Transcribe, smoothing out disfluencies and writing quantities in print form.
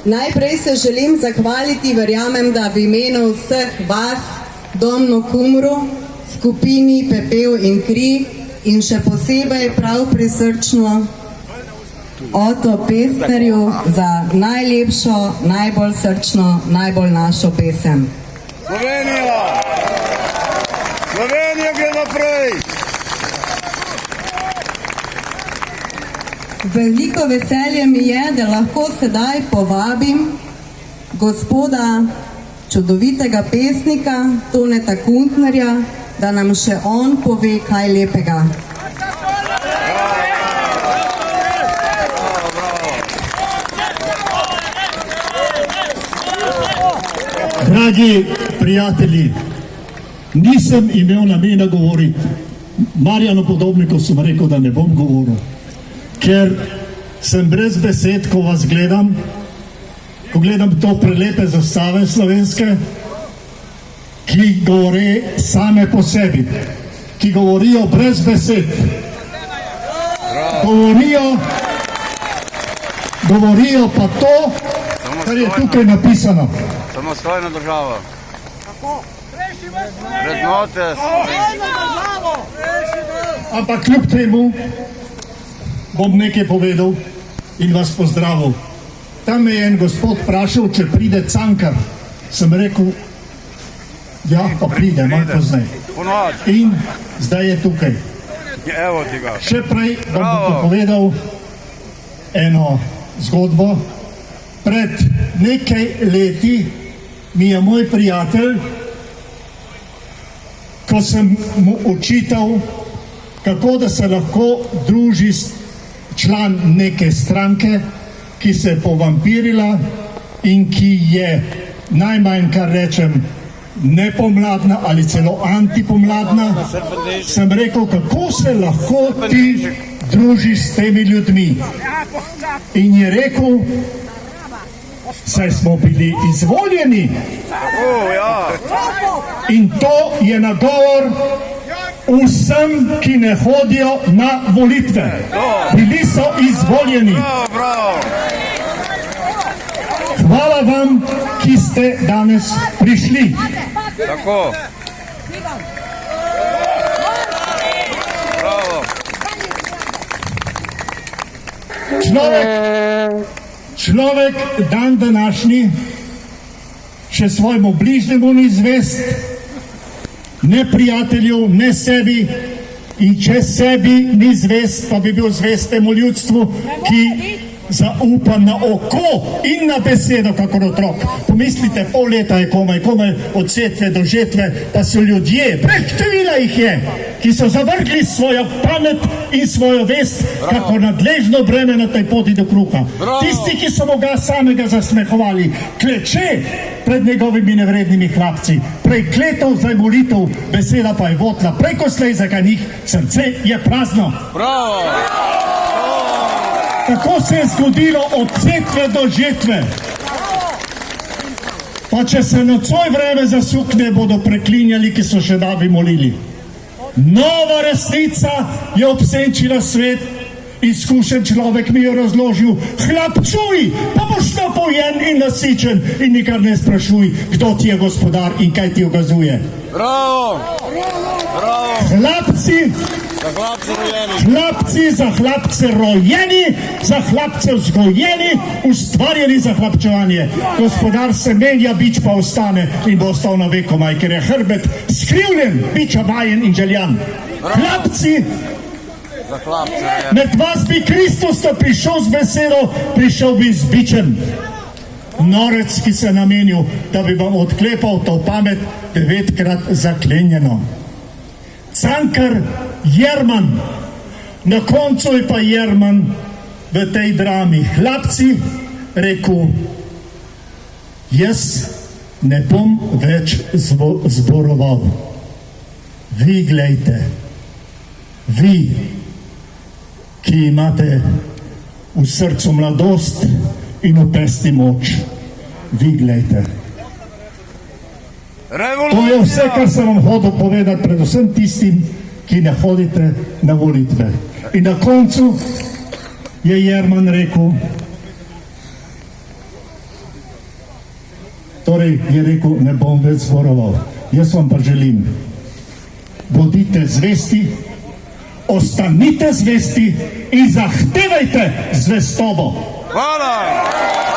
Najprej se želim zahvaliti, verjamem, da v imenu vseh vas, Domnu Kumru, skupini Pepel in kri in še posebej prav prisrčno Oto Pestnerju za najlepšo, najbolj srčno, najbolj našo pesem. Slovenija! Slovenija gre naprej! Veliko veselje mi je, da lahko sedaj povabim gospoda čudovitega pesnika Toneta Kuntnerja, da nam še on pove kaj lepega. Dragi prijatelji, nisem imel namena govoriti. Marjanu Podobniku sem rekel, da ne bom govoril, ker sem brez besed, ko vas gledam, ko gledam to prelepe zastave slovenske, ki govore same po sebi, ki govorijo brez besed, govorijo pa to, kar je tukaj napisano. Samostojna država. Vrednote. Ampak kljub temu bom nekaj povedal in vas pozdravil. Tam me je en gospod vprašal, če pride Cankar. Sem rekel, ja, pa pride, malo pozneje. In zdaj je tukaj. Še prej bom povedal eno zgodbo. Pred nekaj leti mi je moj prijatelj, ko sem mu očital, kako da se lahko druži član neke stranke, ki se je povampirila in ki je najmanj, kar rečem, nepomladna ali celo antipomladna, sem rekel, kako se lahko ti družiš s temi ljudmi. In je rekel, saj smo bili izvoljeni. In to je nagovor vsem, ki ne hodijo na volitve. Bili so izvoljeni. Hvala vam, ki ste danes prišli. Tako. Človek dan današnji še svojemu bližnjemu ni zvest, ne prijatelju, ne sebi, in če sebi ni zvest, pa bi bil zvest temu ljudstvu, ki zaupa na oko in na besedo, kakor otrok. Pomislite, pol leta je komaj od setve do žetve, pa so ljudje, brez števila jih je, ki so zavrgli svojo pamet in svojo vest, kako nadležno breme na tej poti do kruha. Tisti, ki so Boga samega zasmehovali, kleče pred njegovimi nevrednimi hlapci, prej kletov, zdaj molitev, beseda pa je votla, preko slej za njih, srce je prazno. Tako se je zgodilo od setve do žetve. Pa če se nocoj vreme zasukne, bodo preklinjali, ki so še davi molili. Nova resnica je obsenčila svet, izkušen človek mi je razložil, hlapčuj, pa boš napojen in nasičen in nikar ne sprašuj, kdo ti je gospodar in kaj ti ukazuje. Hlapci za hlapce rojeni, za hlapce vzgojeni, ustvarjeni za hlapčevanje. Gospodar se menja, bič pa ostane in bo ostal na vekomaj, ker je hrbet skrivljen, biča vajen in željan. Hlapci, med vas bi Kristus, ko prišel z besedo, prišel bi z bičem. Norec, ki se je namenil, da bi vam odklepal to pamet 9-krat zaklenjeno. Cankar, Jerman, na koncu je pa Jerman v tej drami. Hlapci, rekel, jaz ne bom več zboroval. Vi glejte, vi, ki imate v srcu mladost in v pesti moč, vi glejte. To je vse, kar sem vam hodil povedati, predvsem tistim, ki ne hodite na volitve. In na koncu je Jerman rekel, Torej je rekel, ne bom več zboroval. Jaz vam pa želim, bodite zvesti, ostanite zvesti in zahtevajte zvestobo. Hvala!